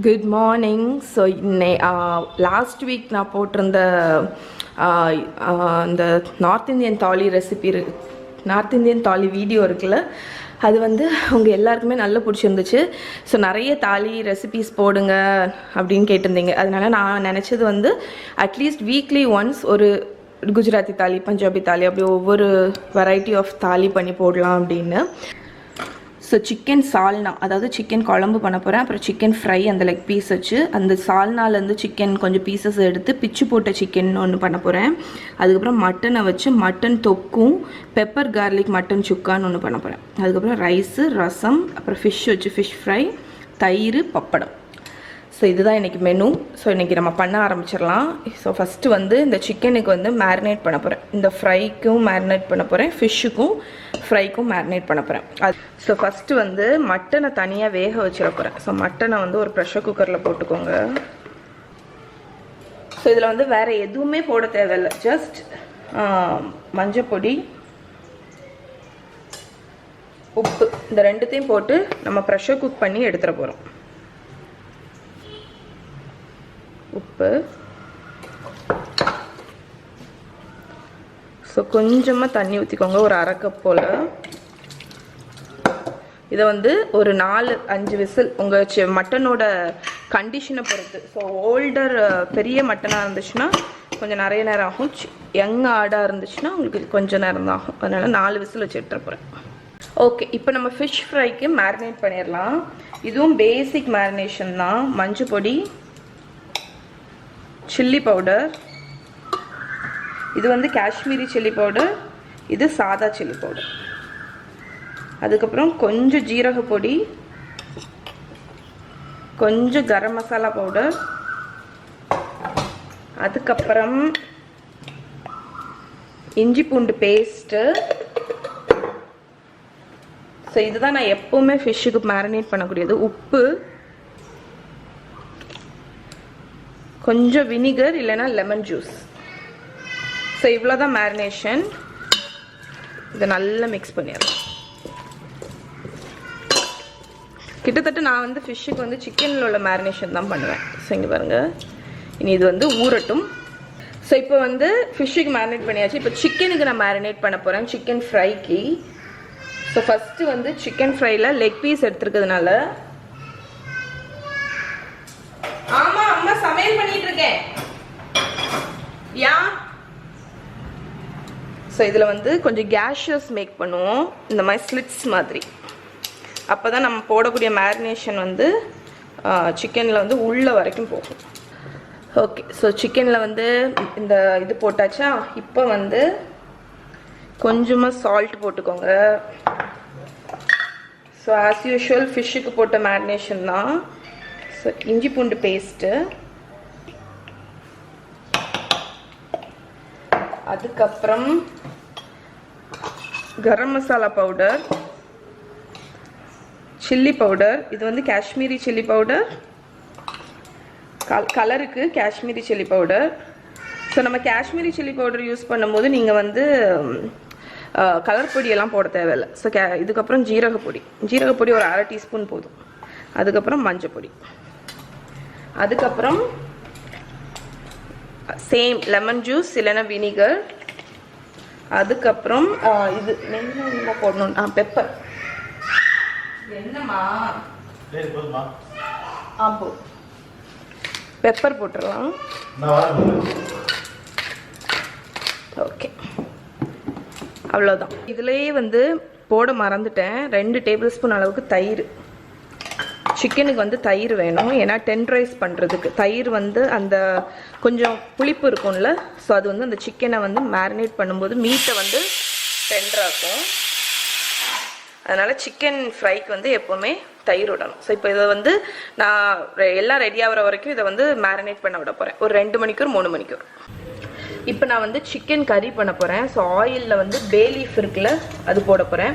Good morning. So last week நான் போட்டிருந்த இந்த நார்த் இந்தியன் தாலி ரெசிபி நார்த் இந்தியன் தாலி வீடியோ இருக்குல்ல, அது வந்து உங்கள் எல்லாருக்குமே நல்லா பிடிச்சிருந்துச்சு. ஸோ நிறைய தாலி ரெசிபீஸ் போடுங்க அப்படின்னு கேட்டிருந்தீங்க. அதனால நான் நினச்சது வந்து அட்லீஸ்ட் வீக்லி ஒன்ஸ் ஒரு குஜராத்தி தாலி, பஞ்சாபி தாலி, அப்படி ஒவ்வொரு வெரைட்டி ஆஃப் தாலி பண்ணி போடலாம் அப்படின்னு. ஸோ சிக்கன் சால்னா, அதாவது சிக்கன் குழம்பு பண்ண போகிறேன். அப்புறம் சிக்கன் ஃப்ரை, அந்த லெக் பீஸ் வச்சு அந்த சால்னாலேருந்து சிக்கன் கொஞ்சம் பீசஸ் எடுத்து பிச்சு போட்ட சிக்கன் ஒன்று பண்ண போகிறேன். அதுக்கப்புறம் மட்டனை வச்சு மட்டன் தொக்கும் பெப்பர் கார்லிக் மட்டன் சுக்கான்னு ஒன்று பண்ண போகிறேன். அதுக்கப்புறம் ரைஸு, ரசம், அப்புறம் ஃபிஷ் வச்சு ஃபிஷ் ஃப்ரை, தயிர், பப்படம். ஸோ இதுதான் இன்றைக்கி மெனு. ஸோ இன்றைக்கி நம்ம பண்ண ஆரம்பிச்சிடலாம். ஸோ ஃபஸ்ட்டு வந்து இந்த சிக்கனுக்கு வந்து மேரினேட் பண்ண போகிறேன். இந்த ஃப்ரைக்கும் மேரினேட் பண்ண போகிறேன், ஃபிஷ்ஷுக்கும் ஃப்ரைக்கும் மேரினேட் பண்ண போகிறேன். ஸோ ஃபஸ்ட்டு வந்து மட்டனை தனியாக வேக வச்சிட போகிறேன். ஸோ மட்டனை வந்து ஒரு ப்ரெஷர் குக்கரில் போட்டுக்கோங்க. ஸோ இதில் வந்து வேறு எதுவுமே போட தேவையில்லை. ஜஸ்ட் மஞ்சள் பொடி, உப்பு, இந்த ரெண்டுத்தையும் போட்டு நம்ம ப்ரெஷர் குக் பண்ணி எடுத்துகிட போகிறோம். உப்பு, ஸோ கொஞ்சமாக தண்ணி ஊற்றிக்கோங்க, ஒரு அரை கப் போல். இதை வந்து ஒரு 4-5 விசில் உங்கள் மட்டனோட கண்டிஷனை பொறுத்து. ஸோ ஓல்டர் பெரிய மட்டனாக இருந்துச்சுன்னா கொஞ்சம் நிறைய நேரம் ஆகும். யங் ஆடாக இருந்துச்சுன்னா உங்களுக்கு கொஞ்சம் நேரம் தான் ஆகும். அதனால் 4 விசில் வச்சு எடுத்துகிட்டு போகிறேன். ஓகே, இப்போ நம்ம ஃபிஷ் ஃப்ரைக்கு மேரினேட் பண்ணிடலாம். இதுவும் பேசிக் மேரினேஷன் தான். மஞ்சள் பொடி, சில்லி பவுடர், இது வந்து காஷ்மீரி சில்லி பவுடர், இது சாதா சில்லி பவுடர். அதுக்கப்புறம் கொஞ்சம் ஜீரக பொடி, கொஞ்சம் கரம் மசாலா பவுடர், அதுக்கப்புறம் இஞ்சி பூண்டு பேஸ்ட்டு. ஸோ இதுதான் நான் எப்போவுமே ஃபிஷ்ஷுக்கு மேரினேட் பண்ணக்கூடியது. உப்பு, கொஞ்சம் வினிகர் இல்லைன்னா லெமன் ஜூஸ். ஸோ இவ்வளோ தான் மேரினேஷன். இதை நல்லா மிக்ஸ் பண்ணிடலாம். கிட்டத்தட்ட நான் வந்து ஃபிஷ்ஷுக்கு வந்து சிக்கனில் உள்ள மேரினேஷன் தான் பண்ணுவேன். ஸோ இங்கே பாருங்கள், இனி இது வந்து ஊறட்டும். ஸோ இப்போ வந்து ஃபிஷ்ஷுக்கு மேரினேட் பண்ணியாச்சு. இப்போ சிக்கனுக்கு நான் மேரினேட் பண்ண போகிறேன், சிக்கன் ஃப்ரைக்கு. ஸோ ஃபஸ்ட்டு வந்து சிக்கன் ஃப்ரையில் லெக் பீஸ் எடுத்துருக்கிறதுனால, ஆமா அம்மா சமையல் பண்ணிட்டு இருக்கேன். யா. ஸோ இதில் வந்து கொஞ்சம் கேஷியஸ் மேக் பண்ணுவோம், இந்த மாதிரி ஸ்லிட்ஸ் மாதிரி. அப்போ தான் நம்ம போடக்கூடிய மேரினேஷன் வந்து சிக்கனில் வந்து உள்ள வரைக்கும் போகும். ஓகே, ஸோ சிக்கனில் வந்து இந்த இது போட்டாச்சா. இப்போ வந்து கொஞ்சமாக சால்ட் போட்டுக்கோங்க. ஸோ ஆஸ் யூஷுவல் ஃபிஷ்ஷுக்கு போட்ட மேரினேஷன் தான். ஸோ இஞ்சி பூண்டு பேஸ்ட்டு, அதுக்கப்புறம் கரம் மசாலா பவுடர், சில்லி பவுடர், இது வந்து காஷ்மீரி சில்லி பவுடர், கலருக்கு காஷ்மீரி சில்லி பவுடர். ஸோ நம்ம காஷ்மீரி சில்லி பவுடர் யூஸ் பண்ணும்போது நீங்கள் வந்து கலர் பொடியெல்லாம் போட தேவையில்லை. ஸோ இதுக்கப்புறம் ஜீரகப்பொடி ஒரு அரை டீஸ்பூன் போதும். அதுக்கப்புறம் மஞ்சள் பொடி, அதுக்கப்புறம் சேம் லெமன் ஜூஸ் இல்லைன்னா வினிகர். அதுக்கப்புறம் இது என்ன போடணும், பெப்பர். என்னம்மா பெப்பர் போட்டுடலாம். ஓகே, அவ்வளோதான். இதுலேயே வந்து போட மறந்துட்டேன், 2 டேபிள் ஸ்பூன் அளவுக்கு தயிர். சிக்கனுக்கு வந்து தயிர் வேணும், ஏன்னா டெண்டரைஸ் பண்ணுறதுக்கு தயிர் வந்து அந்த கொஞ்சம் புளிப்பு இருக்கும்ல. ஸோ அது வந்து அந்த சிக்கனை வந்து மேரினேட் பண்ணும்போது மீட்டை வந்து டெண்டராக்கும். அதனால் சிக்கன் ஃப்ரைக்கு வந்து எப்போவுமே தயிர் விடணும். ஸோ இப்போ இதை வந்து நான் எல்லாம் ரெடி ஆகிற வரைக்கும் இதை வந்து மேரினேட் பண்ண விட போகிறேன், ஒரு 2 மணிக்கூர் 3 மணிக்கூர். இப்போ நான் வந்து சிக்கன் கறி பண்ண போகிறேன். ஸோ ஆயிலில் வந்து பே லீஃப் இருக்குல்ல, அது போட போகிறேன்.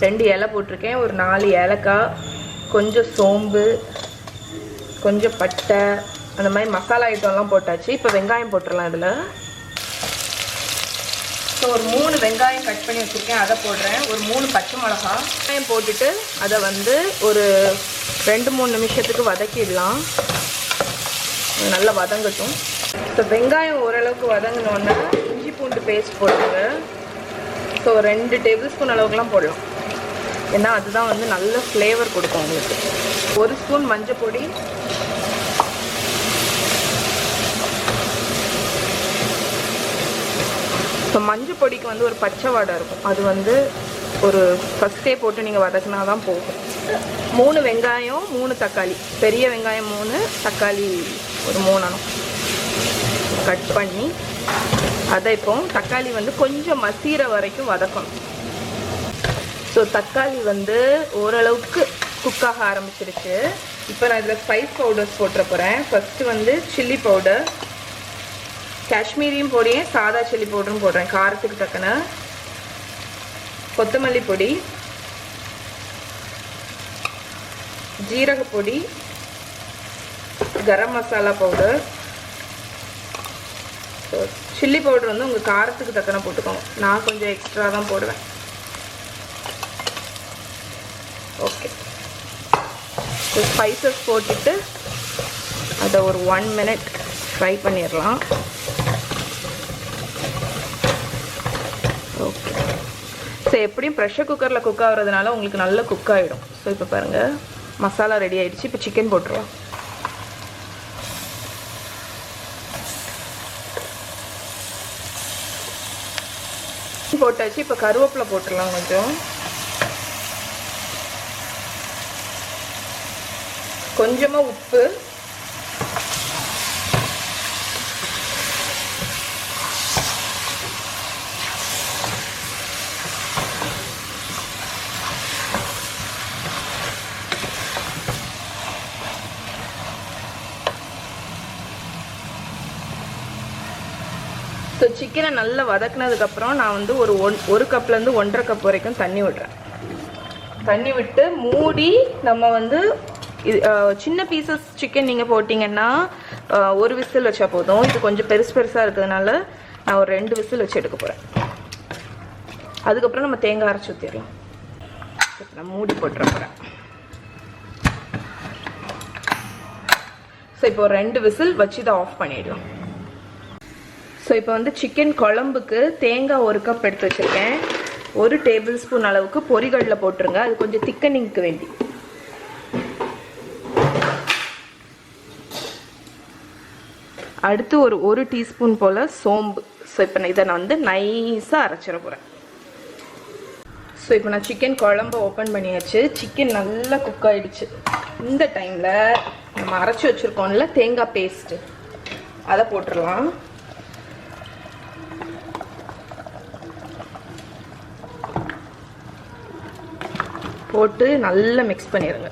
2 இலை போட்டிருக்கேன், ஒரு 4 ஏலக்காய், கொஞ்சம் சோம்பு, கொஞ்சம் பட்டை, அந்த மாதிரி மசாலா ஐட்டம்லாம் போட்டாச்சு. இப்போ வெங்காயம் போட்டுடலாம். இதில் ஸோ ஒரு 3 வெங்காயம் கட் பண்ணி வச்சுருக்கேன், அதை போடுறேன். ஒரு 3 பச்சை மிளகா வெங்காயம் போட்டுட்டு அதை வந்து ஒரு 2-3 நிமிஷத்துக்கு வதக்கிடலாம். நல்லா வதங்கட்டும். ஸோ வெங்காயம் ஓரளவுக்கு வதங்கினோன்னே இஞ்சி பூண்டு பேஸ்ட் போட்டுங்க. ஸோ 2 டேபிள் ஸ்பூன் அளவுக்குலாம் போடலாம், ஏன்னா அதுதான் வந்து நல்ல ஃப்ளேவர் கொடுக்கும் உங்களுக்கு. 1 ஸ்பூன் மஞ்சள் பொடி, ஸோ மஞ்சள் பொடிக்கு வந்து ஒரு பச்சை வாடை இருக்கும், அது வந்து ஒரு ஃபஸ்ட்டே போட்டு நீங்கள் வதக்கினா தான் போகும். 3 வெங்காயம் 3 தக்காளி, பெரிய வெங்காயம் 3, தக்காளி ஒரு 3 கட் பண்ணி அதை இப்போ தக்காளி வந்து கொஞ்சம் மசீர வரைக்கும் வதக்கணும். ஸோ தக்காளி வந்து ஓரளவுக்கு குக்காக ஆரம்பிச்சிருச்சு. இப்போ நான் இதில் ஸ்பைஸ் பவுடர்ஸ் போட்டுற போகிறேன். ஃபஸ்ட்டு வந்து சில்லி பவுடர், காஷ்மீரியும் போடுறேன், சாதா சில்லி பவுடரும் போடுறேன் காரத்துக்கு தக்கன. கொத்தமல்லி பொடி, ஜீரகப்பொடி, garam masala powder. So chilli powder வந்து உங்கள் காரத்துக்கு தக்கன போட்டுக்கோங்க, நான் கொஞ்சம் எக்ஸ்ட்ரா தான் போடுவேன். ஓகே, ஸோ ஸ்பைசஸ் போட்டுட்டு அதை ஒரு 1 மினிட் ஃப்ரை பண்ணிடலாம். ஓகே, ஸோ எப்படியும் ப்ரெஷர் குக்கரில் குக் ஆகிறதுனால உங்களுக்கு நல்லா குக் ஆகிடும். ஸோ இப்போ பாருங்கள் மசாலா ரெடி ஆகிடுச்சு. இப்போ சிக்கன் போட்டுருவோம். போட்டாச்சு. இப்போ கருவேப்பிலை போட்டுடலாம் கொஞ்சம், கொஞ்சமாக உப்பு, ஸோ சிக்கனை நல்லா வதக்குனதுக்கப்புறம் நான் வந்து ஒரு கப்லேருந்து 1.5 கப் வரைக்கும் தண்ணி விடுறேன். தண்ணி விட்டு மூடி நம்ம வந்து சின்ன பீசஸ் சிக்கன் நீங்கள் போட்டிங்கன்னா 1 விசில் வச்சா போதும். இது கொஞ்சம் பெருசாக இருக்கிறதுனால நான் ஒரு 2 விசில் வச்சு எடுக்க போகிறேன். அதுக்கப்புறம் நம்ம தேங்காய் அரைச்சி ஊற்றிடலாம். நான் மூடி போட்டுற போகிறேன். ஸோ இப்போ 2 விசில் வச்சு இதை ஆஃப் பண்ணிடலாம். ஸோ இப்போ வந்து சிக்கன் குழம்புக்கு தேங்காய் 1 கப் எடுத்து வச்சுருக்கேன். 1 டேபிள் ஸ்பூன் அளவுக்கு பொரிகடலை போட்டுருங்க, அது கொஞ்சம் திக்கனிங்க்கு வேண்டி. அடுத்து ஒரு டீஸ்பூன் போல் சோம்பு. ஸோ இப்போ இதை நான் வந்து நைஸாக அரைச்சிட போகிறேன். ஸோ இப்போ நான் சிக்கன் குழம்பு ஓப்பன் பண்ணியாச்சு. சிக்கன் நல்லா குக் ஆகிடுச்சு. இந்த டைமில் நம்ம அரைச்சி வச்சுருக்கோம்ல தேங்காய் பேஸ்ட்டு, அதை போட்டுடலாம். போட்டு நல்லா மிக்ஸ் பண்ணிடுங்க.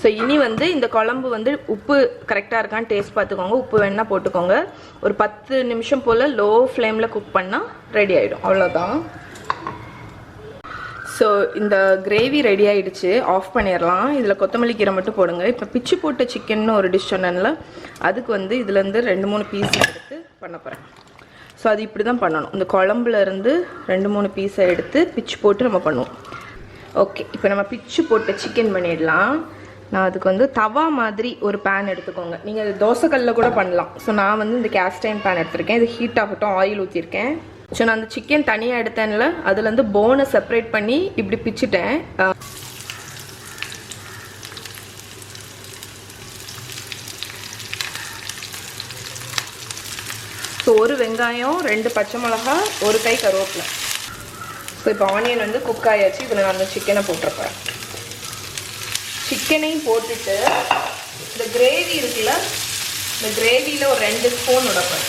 ஸோ இனி வந்து இந்த குழம்பு வந்து உப்பு கரெக்டாக இருக்கான்னு டேஸ்ட் பார்த்துக்கோங்க. உப்பு வேணா போட்டுக்கோங்க. ஒரு 10 நிமிஷம் போல் லோ ஃப்ளேமில் குக் பண்ணால் ரெடி ஆகிடும். அவ்வளோதான். ஸோ இந்த கிரேவி ரெடி ஆகிடுச்சு. ஆஃப் பண்ணிடலாம். இதில் கொத்தமல்லி கீரை மட்டும் போடுங்க. இப்போ பிச்சு போட்ட சிக்கன்னு ஒரு டிஷ் சொன்னேன்ல, அதுக்கு வந்து இதுலேருந்து 2-3 பீஸ் எடுத்து பண்ண போகிறேன். ஸோ அது இப்படி தான் பண்ணணும். இந்த குழம்புலேருந்து 2-3 பீஸை எடுத்து பிச்சு போட்டு நம்ம பண்ணுவோம். ஓகே, இப்போ நம்ம பிச்சு போட்ட சிக்கன் பண்ணிடலாம். நான் அதுக்கு வந்து தவா மாதிரி ஒரு பேன் எடுத்துக்கோங்க. நீங்கள் தோசைக்கல்லில் கூட பண்ணலாம். ஸோ நான் வந்து இந்த கேஸ்ட் அயர்ன் பேன் எடுத்திருக்கேன். இது ஹீட் ஆகட்டும். ஆயில் ஊற்றிருக்கேன். ஸோ நான் அந்த சிக்கன் தனியாக எடுத்தேன்ல, அதுலேருந்து போனை செப்பரேட் பண்ணி இப்படி பிச்சுட்டேன். ஸோ 1 வெங்காயம், 2 பச்சை மிளகா, 1 கை கருவேப்பிலை. ஸோ இப்போ ஆனியன் வந்து குக் ஆயாச்சு. இதில் நான் அந்த சிக்கனை போட்டிருப்பேன். சிக்கனையும் போட்டுட்டு இந்த கிரேவி இருக்குல்ல, இந்த கிரேவியில் ஒரு 2 ஸ்பூன் விடப்பேன்.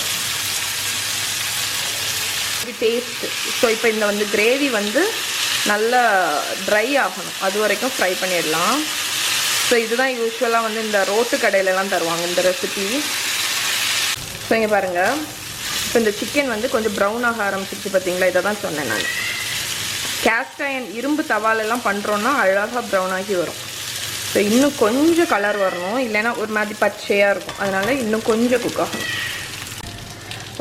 இது டேஸ்ட்டு. ஸோ இப்போ இந்த வந்து கிரேவி வந்து நல்லா ட்ரை ஆகணும், அது வரைக்கும் ஃப்ரை பண்ணிடலாம். ஸோ இதுதான் யூஸ்வலாக வந்து இந்த ரோட்டு கடையிலலாம் தருவாங்க இந்த ரெசிபி. ஸோ இங்கே பாருங்கள், இப்போ இந்த சிக்கன் வந்து கொஞ்சம் ப்ரௌன் ஆக ஆரம்பிச்சிருச்சு பார்த்தீங்களா? இதை தான் சொன்னேன் நான். கேஸ்ட் அயர்ன் இரும்பு தவாலெல்லாம் பண்ணுறோன்னா அழகாக ப்ரௌன் ஆகி வரும். ஸோ இன்னும் கொஞ்சம் கலர் வரணும், இல்லைன்னா ஒரு மாதிரி பச்சையாக இருக்கும். அதனால் இன்னும் கொஞ்சம் குக் ஆகணும்.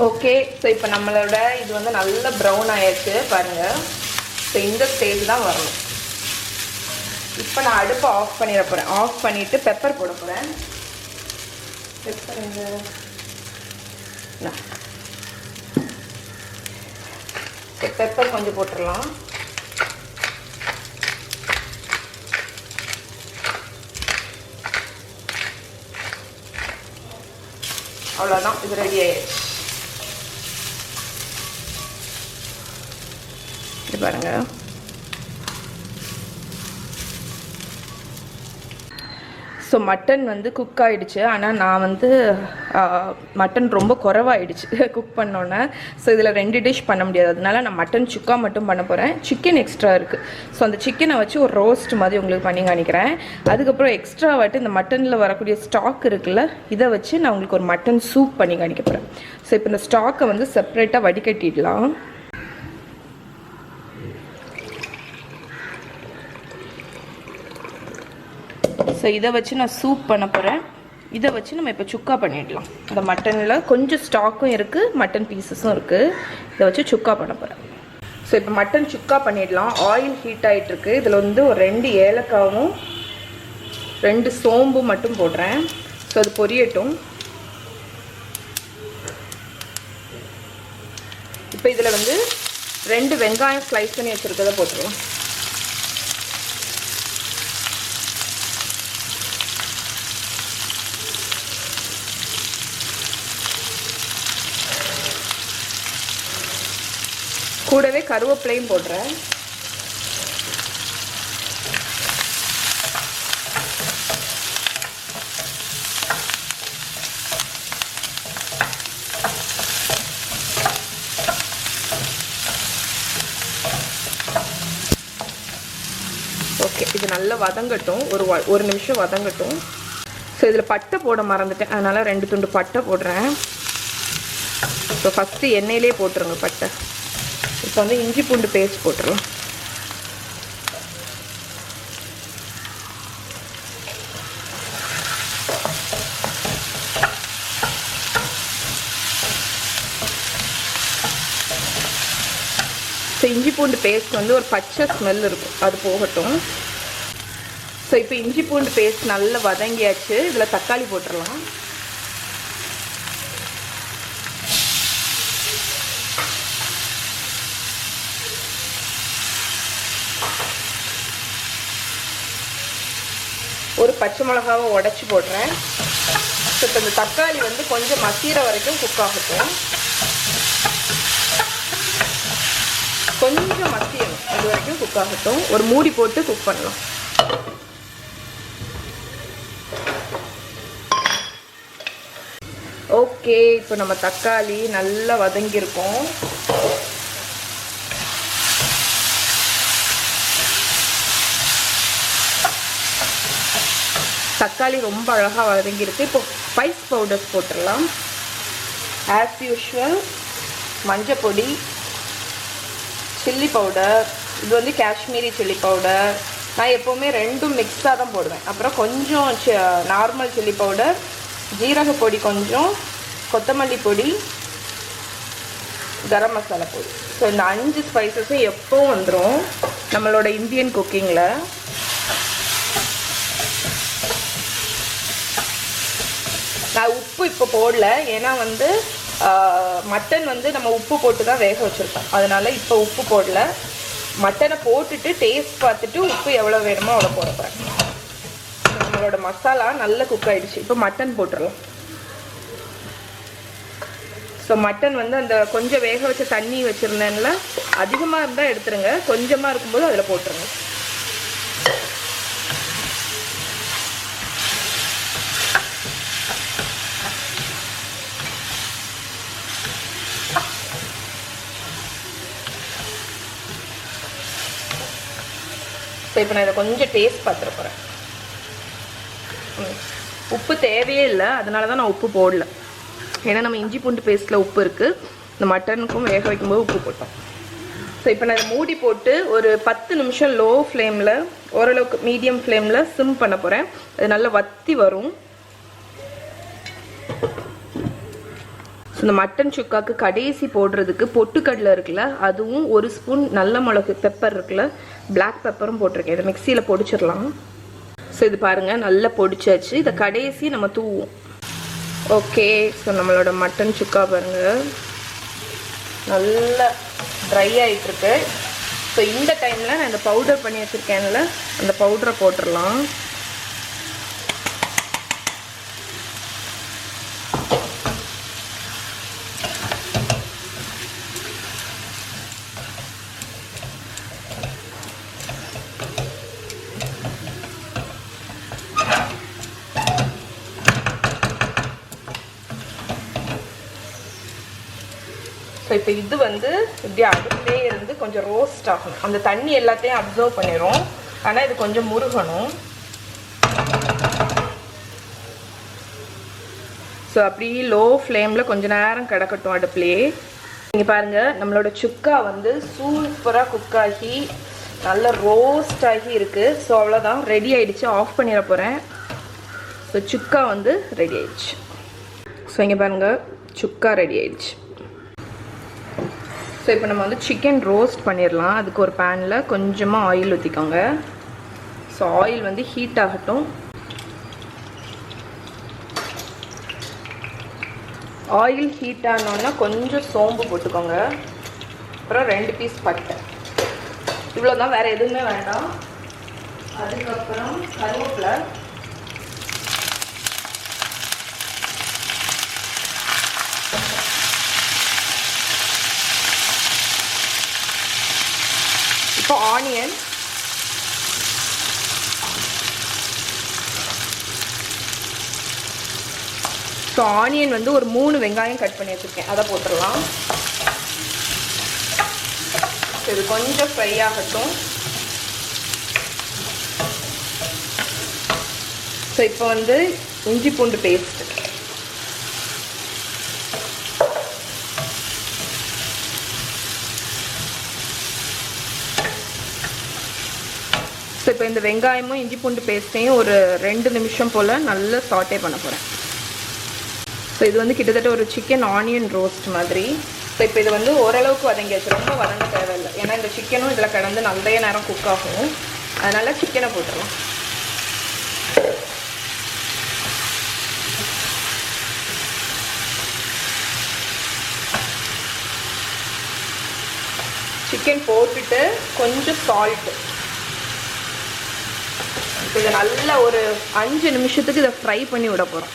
ஓகே, ஸோ இப்போ நம்மளோட இது வந்து நல்ல ப்ரௌன் ஆயிடுச்சு பாருங்கள். ஸோ இந்த ஸ்டேஜ் தான் வரணும். இப்போ நான் அடுப்பை ஆஃப் பண்ணிட போகிறேன். ஆஃப் பண்ணிவிட்டு பெப்பர் போட போகிறேன். பெப்பர் பெப்பர் கொஞ்சம் போட்டுடலாம். அவ்வளோதான், இது ரெடி ஆயிடுச்சு. இது பாருங்க. ஸோ மட்டன் வந்து குக் ஆகிடுச்சு. ஆனால் நான் வந்து மட்டன் ரொம்ப குறைவாயிடுச்சு குக் பண்ணோன்னே. ஸோ இதில் 2 டிஷ் பண்ண முடியாது. அதனால நான் மட்டன் சுக்கா மட்டும் பண்ண போகிறேன். சிக்கன் எக்ஸ்ட்ரா இருக்குது. ஸோ அந்த சிக்கனை வச்சு ஒரு ரோஸ்ட் மாதிரி உங்களுக்கு பண்ணி காணிக்கிறேன். அதுக்கப்புறம் எக்ஸ்ட்ரா வாட்டு இந்த மட்டனில் வரக்கூடிய ஸ்டாக் இருக்குல்ல, இதை வச்சு நான் உங்களுக்கு ஒரு மட்டன் சூப் பண்ணி காணிக்க போகிறேன். ஸோ இப்போ இந்த ஸ்டாக்கை வந்து செப்பரேட்டாக வடிகட்டிடலாம். ஸோ இதை வச்சு நான் சூப் பண்ண போகிறேன். இதை வச்சு நம்ம இப்போ சுக்கா பண்ணிடலாம். இந்த மட்டனில் கொஞ்சம் ஸ்டாக்கும் இருக்குது, மட்டன் பீசஸும் இருக்குது. இதை வச்சு சுக்கா பண்ண போகிறேன். ஸோ இப்போ மட்டன் சுக்கா பண்ணிடலாம். ஆயில் ஹீட் ஆகிட்டுருக்கு. இதில் வந்து ஒரு 2 ஏலக்காவும் 2 சோம்பும் மட்டும் போடுறேன். ஸோ அது பொரியட்டும். இப்போ இதில் வந்து 2 வெங்காயம் ஸ்லைஸ் பண்ணி வச்சுருக்கதை போட்டுருவோம். கூடவே கருவேப்பிலையும் போடுறேன். ஓகே, இது நல்லா வதங்கட்டும். ஒரு நிமிஷம் வதங்கட்டும். ஸோ இதில் பட்டை போட மறந்துட்டேன், அதனால் 2 துண்டு பட்டை போடுறேன். ஸோ ஃபஸ்ட்டு எண்ணெயிலே போட்டுருங்க பட்டை. இப்போ வந்து இஞ்சி பூண்டு பேஸ்ட் போட்டுடலாம். ஸோ இஞ்சி பூண்டு பேஸ்ட் வந்து ஒரு பச்சை ஸ்மெல் இருக்கும், அது போகட்டும். ஸோ இப்போ இஞ்சி பூண்டு பேஸ்ட் நல்லா வதங்கியாச்சு. இதில் தக்காளி போட்டுடலாம். ஒரு பச்சை மிளகாவை உடைச்சி போடுறேன். ஸோ இப்போ இந்த தக்காளி வந்து கொஞ்சம் மசிகிற வரைக்கும் குக் ஆகட்டும். கொஞ்சம் மசியணும், அது வரைக்கும் குக் ஆகட்டும். ஒரு மூடி போட்டு குக் பண்ணலாம். ஓகே, இப்போ நம்ம தக்காளி நல்லா வதங்கியிருக்கோம். தக்காளி ரொம்ப அழகாக வதங்கியிருக்கு. இப்போ ஸ்பைஸ் பவுடர்ஸ் போட்டுடலாம். ஆஸ் யூஷுவல் மஞ்சள் பொடி, சில்லி பவுடர், இது வந்து காஷ்மீரி சில்லி பவுடர். நான் எப்போவுமே 2ம் மிக்ஸாக தான் போடுவேன். அப்புறம் கொஞ்சம் நார்மல் சில்லி பவுடர், ஜீரக பொடி கொஞ்சம், கொத்தமல்லி பொடி, கரம் மசாலா பொடி. ஸோ இந்த 5 ஸ்பைசஸும் எப்போவும் வந்துடும் நம்மளோட இந்தியன் குக்கிங்கில். நான் உப்பு இப்போ போடல, ஏன்னா வந்து மட்டன் வந்து நம்ம உப்பு போட்டு தான் வேக வச்சுருக்கோம். அதனால் இப்போ உப்பு போடல. மட்டனை போட்டுட்டு டேஸ்ட் பார்த்துட்டு உப்பு எவ்வளோ வேணுமோ அவ்வளோ போட போகிறேன். நம்மளோட மசாலா நல்லா குக் ஆகிடுச்சு. இப்போ மட்டன் போட்டுடலாம். ஸோ மட்டன் வந்து அந்த கொஞ்சம் வேக வச்ச தண்ணி வச்சுருந்தேன்ல, அதிகமாக இருந்தால் எடுத்துருங்க, கொஞ்சமாக இருக்கும்போது அதில் போட்டுருங்க. ஸோ இப்போ நான் இதை கொஞ்சம் டேஸ்ட் பார்த்துட போகிறேன். உப்பு தேவையே இல்லை, அதனால தான் நான் உப்பு போடல. ஏன்னா நம்ம இஞ்சி பூண்டு பேஸ்ட்டில் உப்பு இருக்குது. இந்த மட்டனுக்கும் வேக வைக்கும்போது உப்பு போட்டோம். ஸோ இப்போ நான் மூடி போட்டு ஒரு 10 நிமிஷம் லோ ஃப்ளேமில், ஓரளவுக்கு மீடியம் ஃப்ளேமில் சிம் பண்ண போகிறேன். அது நல்லா வத்தி வரும். ஸோ இந்த மட்டன் சுக்காக்கு கடைசி போடுறதுக்கு பொட்டுக்கடலை இருக்குல்ல, அதுவும் 1 ஸ்பூன் நல்ல மிளகு பெப்பர் இருக்குல்ல, பிளாக் பெப்பரும் போட்டிருக்கேன். இதை மிக்சியில் பொடிச்சிடலாம். ஸோ இது பாருங்கள், நல்லா பொடிச்சாச்சு. இதை கடைசி நம்ம தூவோம். ஓகே, ஸோ நம்மளோட மட்டன் சுக்கா பாருங்கள் நல்லா ட்ரை ஆகிட்டுருக்கு. ஸோ இந்த டைமில் நான் இந்த பவுடர் பண்ணி வச்சுருக்கேன்ல, அந்த பவுடரை போட்டுடலாம். ஸோ இப்போ இது வந்து இப்படி அடுப்பிலே இருந்து கொஞ்சம் ரோஸ்ட் ஆகணும். அந்த தண்ணி எல்லாத்தையும் அப்சர்வ் பண்ணிடும். ஆனால் இது கொஞ்சம் முருகணும். ஸோ அப்படி லோ ஃப்ளேமில் கொஞ்சம் நேரம் கிடக்கட்டும் அடுப்புலேயே. நீங்கள் பாருங்கள், நம்மளோட சுக்கா வந்து சூப்பராக குக் ஆகி நல்லா ரோஸ்ட் ஆகி இருக்குது. ஸோ அவ்வளோதான், ரெடி ஆகிடுச்சு. ஆஃப் பண்ணிட போகிறேன். ஸோ சுக்கா வந்து ரெடி ஆயிடுச்சு. ஸோ இங்கே பாருங்கள், சுக்கா ரெடி ஆயிடுச்சு. ஸோ இப்போ நம்ம வந்து சிக்கன் ரோஸ்ட் பண்ணிடலாம். அதுக்கு ஒரு பேனில் கொஞ்சமாக ஆயில் ஊற்றிக்கோங்க. ஸோ ஆயில் வந்து ஹீட் ஆகட்டும். ஆயில் ஹீட் ஆனோன்னா கொஞ்சம் சோம்பு போட்டுக்கோங்க. அப்புறம் 2 பீஸ் பட்டை. இவ்வளோதான், வேறு எதுவுமே வேண்டாம். அதுக்கப்புறம் கருவேப்பிலை, இப்போ ஆனியன், ஸோ ஆனியன் வந்து ஒரு 3 வெங்காயம் கட் பண்ணி வச்சுருக்கேன், அதை போட்டுடலாம். இது கொஞ்சம் ஃப்ரை ஆகட்டும். ஸோ இப்போ வந்து இஞ்சி பூண்டு பேஸ்ட், ஸோ இப்போ இந்த வெங்காயமும் இஞ்சி பூண்டு பேஸ்ட்டையும் ஒரு 2 நிமிஷம் போல் நல்லா சாட்டே பண்ண போகிறேன். ஸோ இது வந்து கிட்டத்தட்ட ஒரு சிக்கன் ஆனியன் ரோஸ்ட் மாதிரி. ஸோ இப்போ இது வந்து ஓரளவுக்கு வதங்கியாச்சு, ரொம்ப வதங்க தேவையில்லை. ஏன்னா இந்த சிக்கனும் இதில் கிடந்து நிறைய நேரம் குக் ஆகும். அதனால் சிக்கனை போட்டுடலாம். சிக்கன் போட்டுட்டு கொஞ்சம் சால்ட்டு, இப்போ இதை நல்லா ஒரு 5 நிமிஷத்துக்கு இதை ஃப்ரை பண்ணி விட போகிறோம்.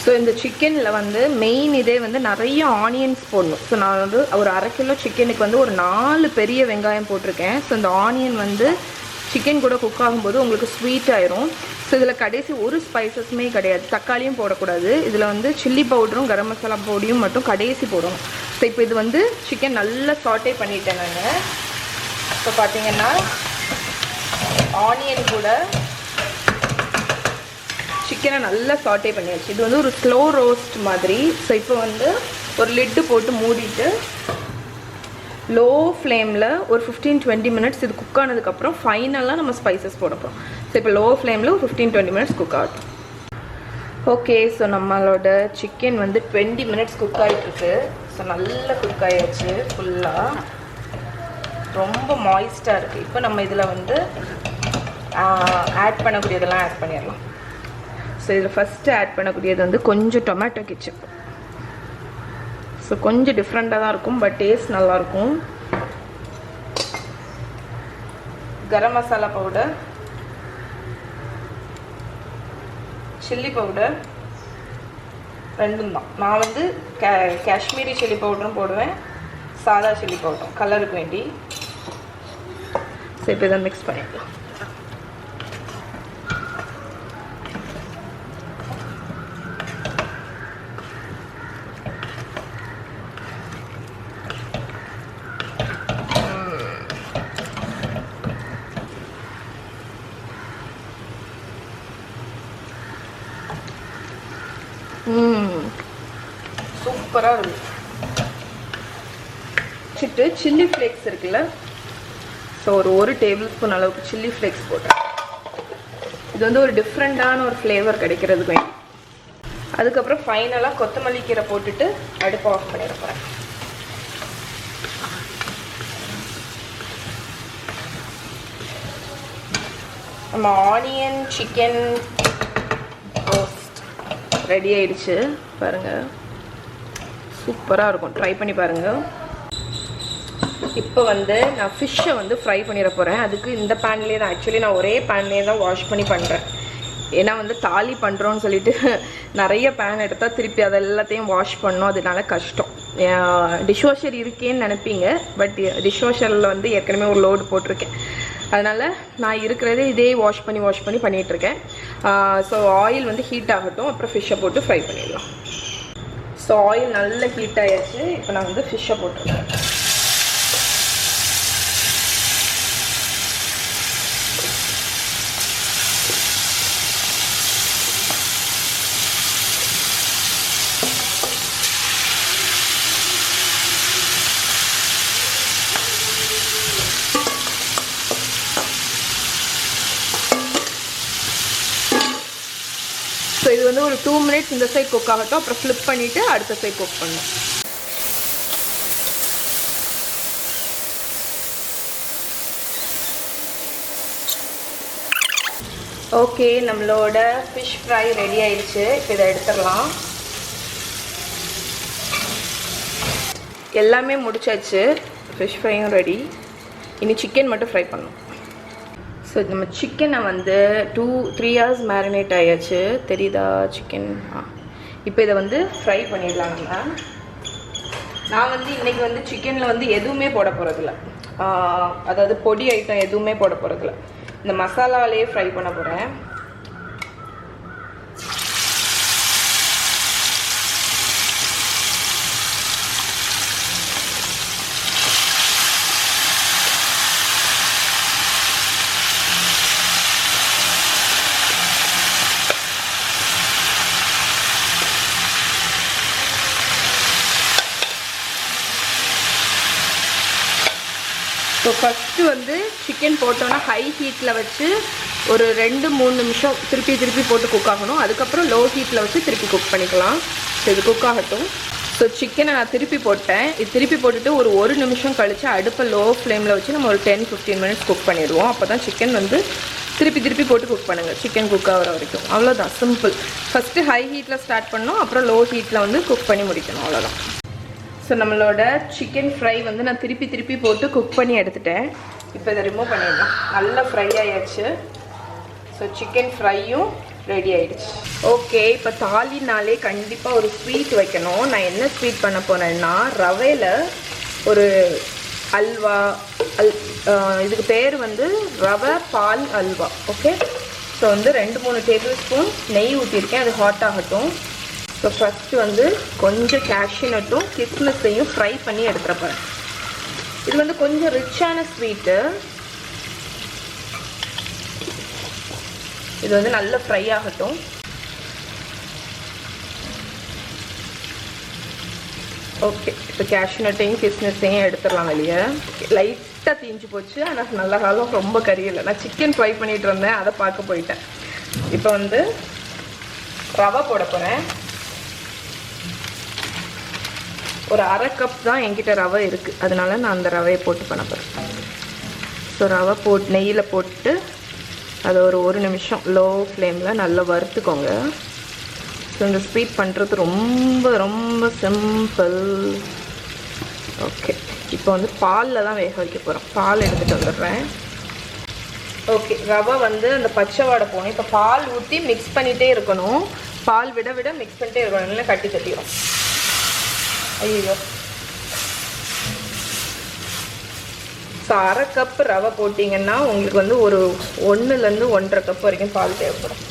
ஸோ இந்த சிக்கனில் வந்து மெயின் இதே வந்து நிறைய ஆனியன்ஸ் போடணும். ஸோ நான் வந்து ஒரு 1/2 கிலோ சிக்கனுக்கு வந்து ஒரு 4 பெரிய வெங்காயம் போட்டிருக்கேன். ஸோ இந்த ஆனியன் வந்து சிக்கன் கூட குக் ஆகும்போது உங்களுக்கு ஸ்வீட் ஆயிரும். ஸோ இதில் கடைசி ஒரு ஸ்பைசஸுமே கிடையாது, தக்காளியும் போடக்கூடாது. இதில் வந்து சில்லி பவுடரும் கரம் மசாலா பொடியும் மட்டும் கடைசி போடணும். ஸோ இப்போ இது வந்து சிக்கன் நல்லா சாட்டே பண்ணிட்டேன் நான். இப்போ பார்த்தீங்கன்னா ஆனியன் கூட சிக்கனை நல்லா சாட்டே பண்ணியாச்சு. இது வந்து ஒரு ஸ்லோ ரோஸ்ட் மாதிரி. ஸோ இப்போ வந்து ஒரு லிட்டு போட்டு மூடிட்டு லோ ஃப்ளேமில் ஒரு 15-20 மினிட்ஸ் இது குக் ஆனதுக்கப்புறம் ஃபைனலாக நம்ம ஸ்பைசஸ் போட போகிறோம். ஸோ இப்போ லோ ஃப்ளேமில் ஒரு 15-20 மினிட்ஸ் குக் ஆகட்டும். ஓகே, ஸோ நம்மளோட சிக்கன் வந்து 20 மினிட்ஸ் குக் ஆகிட்டுருக்கு. ஸோ நல்லா குக் ஆகிடுச்சு, ஃபுல்லாக ரொம்ப மாய்ஸ்டாக இருக்குது. இப்போ நம்ம இதில் வந்து ஆட் பண்ணக்கூடியதெல்லாம் ஆட் பண்ணிடலாம். ஸோ இதில் ஃபஸ்ட்டு ஆட் பண்ணக்கூடியது வந்து கொஞ்சம் டொமேட்டோ கெச்சப். ஸோ கொஞ்சம் டிஃப்ரெண்ட்டாக தான் இருக்கும், பட் டேஸ்ட் நல்லாயிருக்கும். கரம் மசாலா பவுடர், சில்லி பவுடர் ரெண்டும் தான். நான் வந்து காஷ்மீரி சில்லி பவுடரும் போடுவேன், சாதா சில்லி பவுடரும் கலருக்கு வேண்டி. ஸோ இப்போ இதை மிக்ஸ் பண்ணிடலாம். சூப்பராக இருக்கும். வச்சுட்டு சில்லி ஃப்ளேக்ஸ் இருக்குல்ல, ஸோ ஒரு டேபிள் ஸ்பூன் அளவுக்கு சில்லி ஃப்ளேக்ஸ் போட்டேன். இது வந்து ஒரு டிஃப்ரெண்ட்டான ஒரு ஃப்ளேவர் கிடைக்கிறதுக்கு வேணும். அதுக்கப்புறம் ஃபைனலாக கொத்தமல்லி கீரை போட்டுட்டு அடுப்பு ஆஃப் பண்ணிட போகிறேன். நம்ம ஆனியன் சிக்கன் ரோஸ்ட் ரெடி ஆயிடுச்சு பாருங்கள். சூப்பராக இருக்கும், ட்ரை பண்ணி பாருங்கள். இப்போ வந்து நான் ஃபிஷ்ஷை வந்து ஃப்ரை பண்ணிட போகிறேன். அதுக்கு இந்த பேன்லேயே தான், ஆக்சுவலி நான் ஒரே பேன்லேயே தான் வாஷ் பண்ணி பண்ணுறேன். ஏன்னா வந்து தாலி பண்ணுறோன்னு சொல்லிட்டு நிறைய பேன் எடுத்தால் திருப்பி அதை எல்லாத்தையும் வாஷ் பண்ணோம், அதனால கஷ்டம். டிஷ்வாஷர் இருக்கேன்னு நினைப்பீங்க, பட் டிஷ்வாஷரில் வந்து ஏற்கனவே ஒரு லோடு போட்டிருக்கேன். அதனால் நான் இருக்கிறதே இதே வாஷ் பண்ணி பண்ணிகிட்ருக்கேன். ஸோ ஆயில் வந்து ஹீட் ஆகட்டும், அப்புறம் ஃபிஷ்ஷை போட்டு ஃப்ரை பண்ணிடலாம். ஸோ ஆயில் நல்லா ஹீட் ஆகிடுச்சு. இப்போ நான் வந்து ஃபிஷ்ஷை போட்டிருக்கேன். ஸோ இது வந்து ஒரு 2 minutes இந்த சைட் குக் ஆகட்டும், அப்புறம் ஃப்ளிப் பண்ணிவிட்டு அடுத்த சைட் குக் பண்ணணும். ஓகே, நம்மளோட ஃபிஷ் ஃப்ரை ரெடி ஆயிடுச்சு. இப்போ இதை எடுத்துடலாம். எல்லாமே முடிச்சாச்சு, ஃபிஷ் ஃப்ரையும் ரெடி. இனி சிக்கன் மட்டும் ஃப்ரை பண்ணணும். ஸோ நம்ம சிக்கனை வந்து 2-3 hours மேரினேட் ஆயாச்சு, தெரியுதா சிக்கன்? இப்போ இதை வந்து ஃப்ரை பண்ணிடலாங்க. நான் வந்து இன்றைக்கி வந்து சிக்கனில் வந்து எதுவுமே போட போகிறதில்ல, அதாவது பொடி ஐட்டம் எதுவுமே போட போகிறதில்ல. இந்த மசாலாலேயே ஃப்ரை பண்ண போகிறேன். ஸோ ஃபஸ்ட்டு வந்து சிக்கன் போட்டோன்னா ஹை ஹீட்டில் வச்சு ஒரு 2-3 நிமிஷம் திருப்பி போட்டு குக் ஆகணும். அதுக்கப்புறம் லோ ஹீட்டில் வச்சு திருப்பி குக் பண்ணிக்கலாம். ஸோ இது குக் ஆகட்டும். ஸோ சிக்கனை நான் திருப்பி போட்டேன். இது திருப்பி போட்டுட்டு ஒரு 1 நிமிஷம் கழித்து அடுப்பை லோ ஃப்ளேமில் வச்சு நம்ம ஒரு 10-15 minutes குக் பண்ணிடுவோம். அப்போ தான் சிக்கன் வந்து திருப்பி போட்டு குக் பண்ணுங்கள், சிக்கன் குக் ஆகிற வரைக்கும். அவ்வளோதான், சிம்பிள். ஃபஸ்ட்டு ஹை ஹீட்டில் ஸ்டார்ட் பண்ணணும், அப்புறம் லோ ஹீட்டில் வந்து குக் பண்ணி முடிக்கணும், அவ்வளோதான். ஸோ நம்மளோட சிக்கன் ஃப்ரை வந்து நான் திருப்பி போட்டு குக் பண்ணி எடுத்துட்டேன். இப்போ இதை ரிமூவ் பண்ணிடலாம். நல்லா ஃப்ரை ஆகிடுச்சு. ஸோ சிக்கன் ஃப்ரையும் ரெடி ஆகிடுச்சு. ஓகே, இப்போ தாலினாலே கண்டிப்பாக ஒரு ஸ்வீட் வைக்கணும். நான் என்ன ஸ்வீட் பண்ண போனேன்னா, ரவையில் ஒரு அல்வா, இதுக்கு பேர் வந்து ரவை பால் அல்வா. ஓகே, ஸோ வந்து 2-3 tablespoon நெய் ஊற்றிருக்கேன். அது ஹாட் ஆகட்டும். ஸோ ஃபஸ்ட்டு வந்து கொஞ்சம் கேஷ்யூ நட்டும் கிஸ்மிஸையும் ஃப்ரை பண்ணி எடுத்துகிறப்பேன். இது வந்து கொஞ்சம் ரிச்சான ஸ்வீட்டு. இது வந்து நல்லா ஃப்ரை ஆகட்டும். ஓகே, இப்போ கேஷ்யூ நட்டையும் கிஸ்மிஸையும் எடுத்துடலாம் வெளியே. லைட்டாக தீஞ்சு போச்சு, ஆனால் நல்ல காலம் ரொம்ப கறியில்லை. நான் சிக்கன் ஃப்ரை பண்ணிகிட்டு இருந்தேன், அதை பார்க்க போயிட்டேன். இப்போ வந்து ரவை போட போகிறேன். ஒரு 1/2 cup தான் என்கிட்ட ரவை இருக்குது, அதனால நான் அந்த ரவையை போட்டு பண்ண போகிறேன். ஸோ ரவை நெய்யில் போட்டு அதை ஒரு 1 நிமிஷம் லோ ஃப்ளேமில் நல்லா வறுத்துக்கோங்க. ஸோ இந்த ஸ்வீட் பண்ணுறது ரொம்ப ரொம்ப சிம்பிள். ஓகே, இப்போ வந்து பாலில் தான் வேக வைக்க போகிறோம். பால் எடுத்துகிட்டு வந்துடுறேன். ஓகே, ரவை வந்து அந்த பச்சை வாடை போகணும். இப்போ பால் ஊற்றி மிக்ஸ் பண்ணிகிட்டே இருக்கணும். பால் விட மிக்ஸ் பண்ணிட்டே இருக்கணும், இல்லைன்னா கட்டி தட்டிடும். ஐயோ, ஸோ 1/2 cup ரவை போட்டிங்கன்னா உங்களுக்கு வந்து ஒரு 1-1 1/2 cup வரைக்கும் பால் தேவைப்படும்.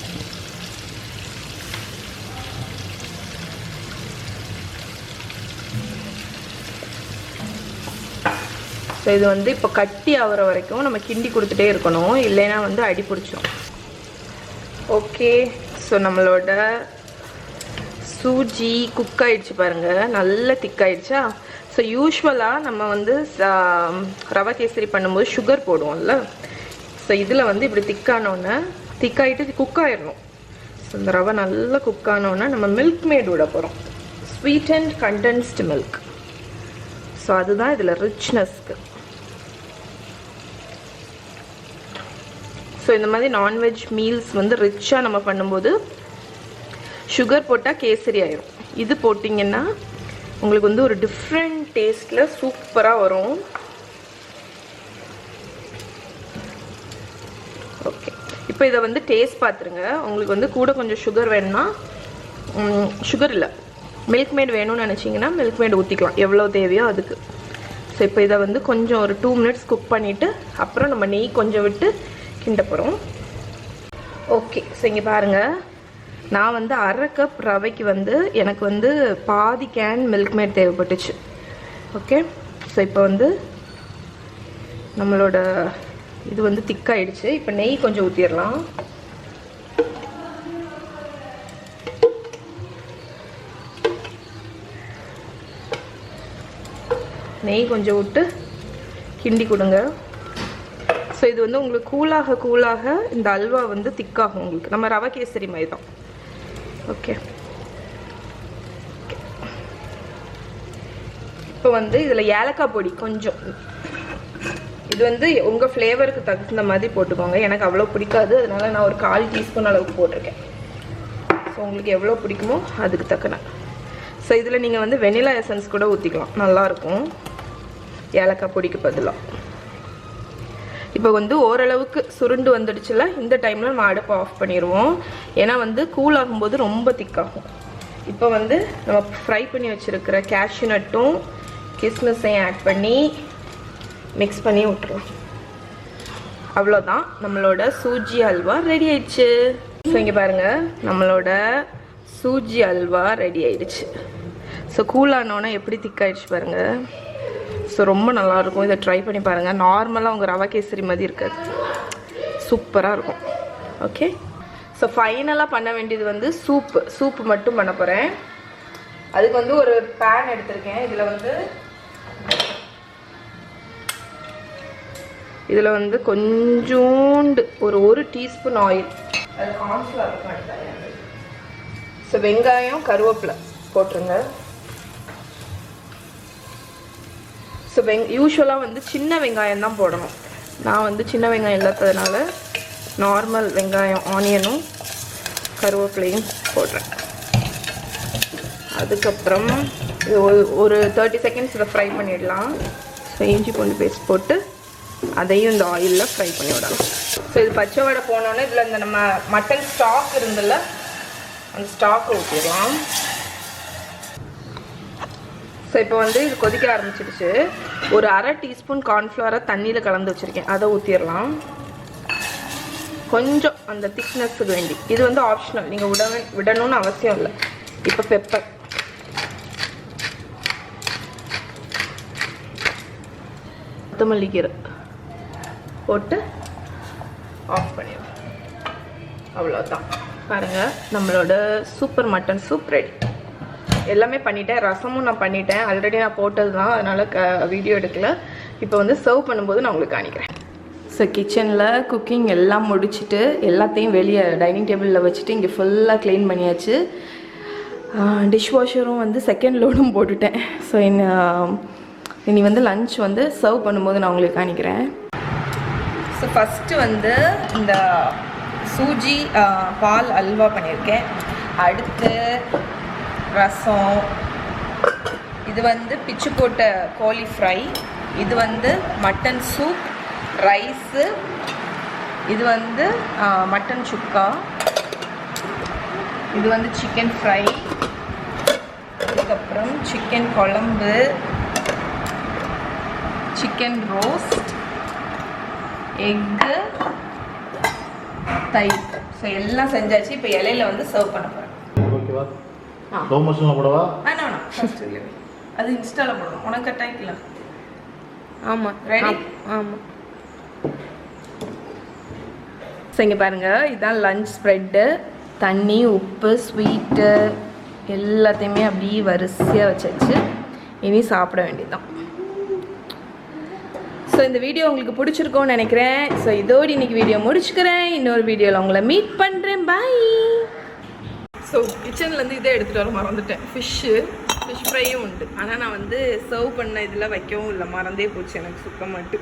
ஸோ இது வந்து இப்போ கட்டி ஆகிற வரைக்கும் நம்ம கிண்டி கொடுத்துட்டே இருக்கணும், இல்லைன்னா வந்து அடி பிடிச்சிடும். ஓகே, ஸோ நம்மளோட சூஜி குக் ஆகிடுச்சு பாருங்கள், நல்ல திக்காயிடுச்சா. ஸோ யூஸ்வலாக நம்ம வந்து ரவை கேசரி பண்ணும்போது சுகர் போடுவோம்ல. ஸோ இதில் வந்து இப்படி திக்காயிட்டு குக் ஆயிடணும். ஸோ இந்த ரவை நல்லா குக் ஆனோன்னா நம்ம மில்க் மேட் விட போகிறோம், sweet and condensed milk. So அதுதான் இதில் ரிச்னஸ்க்கு. ஸோ இந்த மாதிரி நான்வெஜ் மீல்ஸ் வந்து ரிச்சாக நம்ம பண்ணும்போது சுகர் போட்டால் கேசரி ஆயிரும். இது போட்டிங்கன்னா உங்களுக்கு வந்து ஒரு டிஃப்ரெண்ட் டேஸ்ட்டில் சூப்பராக வரும். ஓகே, இப்போ இதை வந்து டேஸ்ட் பார்த்துருங்க. உங்களுக்கு வந்து கூட கொஞ்சம் சுகர் வேணும்னா, சுகர் இல்லை மில்க் மேட் வேணும்னு நினச்சிங்கன்னா மில்க் மேட் ஊற்றிக்கலாம், எவ்வளோ தேவையோ அதுக்கு. ஸோ இப்போ இதை வந்து கொஞ்சம் ஒரு 2 மினிட்ஸ் குக் பண்ணிவிட்டு அப்புறம் நம்ம நெய் கொஞ்சம் விட்டு கிண்ட போகிறோம். ஓகே, ஸோ இங்கே பாருங்கள், நான் வந்து 1/2 கப் ரவைக்கு வந்து எனக்கு வந்து பாதி கேன் மில்க் மேட் தேவைப்பட்டுச்சு. ஓகே, ஸோ இப்போ வந்து நம்மளோட இது வந்து திக்காயிடுச்சு. இப்போ நெய் கொஞ்சம் ஊற்றிடலாம். நெய் கொஞ்சம் விட்டு கிண்டி கொடுங்க. ஸோ இது வந்து உங்களுக்கு கூலாக இந்த அல்வா வந்து திக்காகும். உங்களுக்கு நம்ம ரவை கேசரி மாதிரி தான். ஓகே, இப்போ வந்து இதில் ஏலக்காய் பொடி கொஞ்சம், இது வந்து உங்கள் ஃப்ளேவருக்கு தகுந்த மாதிரி போட்டுக்கோங்க. எனக்கு அவ்வளோ பிடிக்காது, அதனால நான் ஒரு 1/4 டீஸ்பூன் அளவுக்கு போட்டிருக்கேன். ஸோ உங்களுக்கு எவ்வளோ பிடிக்குமோ அதுக்கு தக்கன. ஸோ இதில் நீங்கள் வந்து வெனிலா எசன்ஸ் கூட ஊற்றிக்கலாம், நல்லாயிருக்கும் ஏலக்காய் பொடிக்கு பதிலாக. இப்போ வந்து ஓரளவுக்கு சுருண்டு வந்துடுச்சுல, இந்த டைமில் நம்ம அடுப்பை ஆஃப் பண்ணிடுவோம். ஏன்னா வந்து கூல் ஆகும்போது ரொம்ப திக்காகும். இப்போ வந்து நம்ம ஃப்ரை பண்ணி வச்சுருக்கிற கேஷ்யூ நட்டும் கிஸ்மிஸையும் ஆட் பண்ணி மிக்ஸ் பண்ணி விட்டுருவோம். அவ்வளோதான், நம்மளோட சூஜி அல்வா ரெடி ஆயிடுச்சு. ஸோ இங்கே பாருங்கள், நம்மளோட சூஜி அல்வா ரெடி ஆயிடுச்சு. ஸோ கூலானோன்னா எப்படி திக்காயிடுச்சு பாருங்கள். ஸோ ரொம்ப நல்லாயிருக்கும், இதை ட்ரை பண்ணி பாருங்கள். நார்மலாக உங்கள் ரவா கேசரி மாதிரி இருக்காது, சூப்பராக இருக்கும். ஓகே, ஸோ ஃபைனலாக பண்ண வேண்டியது வந்து சூப்பு மட்டும் பண்ண போகிறேன். அதுக்கு வந்து ஒரு பேன் எடுத்திருக்கேன். இதில் வந்து கொஞ்சோண்டு ஒரு டீஸ்பூன் ஆயில், அது கார்ன்ஃப்ளவர் இருக்கும். ஸோ வெங்காயம் கருவேப்பிலை போட்டுருங்க. ஸோ யூஸ்வலாக வந்து சின்ன வெங்காயம் தான் போடணும். நான் வந்து சின்ன வெங்காயம் இல்லாததுனால நார்மல் வெங்காயம் ஆனியனும் கருவேப்பிலையும் போடுறேன். அதுக்கப்புறம் இது ஒரு 30 செகண்ட்ஸ் இதை ஃப்ரை பண்ணிடலாம். ஸோ இஞ்சி பூண்டு பேஸ்ட் போட்டு அதையும் இந்த ஆயிலில் ஃப்ரை பண்ணி விடலாம். ஸோ இது பச்சை வடை போனோன்னே இதில் இந்த நம்ம மட்டன் ஸ்டாக் இருந்தில்ல, அந்த ஸ்டாக்கை ஊற்றிடலாம். ஸோ இப்போ வந்து இது கொதிக்க ஆரம்பிச்சிடுச்சு. ஒரு 1/2 டீஸ்பூன் கார்ன்ஃப்ளவரை தண்ணியில் கலந்து வச்சுருக்கேன், அதை ஊற்றிடலாம். கொஞ்சம் அந்த திக்னஸ்ஸுக்கு வேண்டி, இது வந்து ஆப்ஷனல், நீங்கள் விடணும்னு அவசியம் இல்லை. இப்போ பெப்பர், கொத்தமல்லி கீரை போட்டு ஆஃப் பண்ணிடுவோம். அவ்வளோதான், பாருங்கள் நம்மளோட சூப்பர் மட்டன் சூப் ரெடி. எல்லாமே பண்ணிட்டேன், ரசமும் நான் பண்ணிட்டேன், ஆல்ரெடி நான் போட்டது தான், அதனால் வீடியோ எடுக்கல. இப்போ வந்து சர்வ் பண்ணும்போது நான் உங்களுக்கு காணிக்கிறேன். ஸோ கிச்சனில் குக்கிங் எல்லாம் முடிச்சுட்டு எல்லாத்தையும் வெளியே டைனிங் டேபிளில் வச்சுட்டு இங்கே ஃபுல்லாக க்ளீன் பண்ணியாச்சு. டிஷ் வாஷரும் வந்து செகண்ட் லோடும் போட்டுட்டேன். ஸோ இனி வந்து லன்ச் வந்து சர்வ் பண்ணும்போது நான் உங்களுக்கு காணிக்கிறேன். ஸோ ஃபஸ்ட்டு வந்து இந்த சூஜி பால் அல்வா பண்ணியிருக்கேன். அடுத்து ரசம், இது வந்து பிச்சு போட்ட கோழி ஃப்ரை, இது வந்து மட்டன் சூப், ரைஸு, இது வந்து மட்டன் சுக்கா, இது வந்து சிக்கன் ஃப்ரை, அதுக்கப்புறம் சிக்கன் குழம்பு, சிக்கன் ரோஸ்ட், எக்கு, தயிர். ஸோ எல்லாம் செஞ்சாச்சு. இப்போ இலையில வந்து சர்வ் பண்ண போகிறேன். ஓகேவா? ஸ்லோ மோஷன்ல போடவா? வேணாம், ஃபர்ஸ்ட் அது இன்ஸ்டால போடணும். உனக்கு கட் ஆயிக்கல? ஆமாம், ரெடி. ஆமாம். ஸோ இங்கே பாருங்கள், இதுதான் லஞ்ச் ஸ்ப்ரெட்டு. தண்ணி, உப்பு, ஸ்வீட்டு, எல்லாத்தையுமே அப்படியே வரிசையாக வச்சாச்சு. இனி சாப்பிட வேண்டியதுதான். ஸோ இந்த வீடியோ உங்களுக்கு பிடிச்சிருக்கோன்னு நினைக்கிறேன். ஸோ இதோடு இன்றைக்கி வீடியோ முடிச்சுக்கிறேன். இன்னொரு வீடியோவில் உங்களை மீட் பண்ணுறேன். பாய். ஸோ கிச்சன்லேருந்து இதை எடுத்துகிட்டு வர மறந்துட்டேன். ஃபிஷ் ஃப்ரையும் உண்டு. ஆனால் நான் வந்து சர்வ் பண்ண இதில் வைக்கவும் இல்லை, மறந்தே போச்சு எனக்கு சுத்தமாட்டு.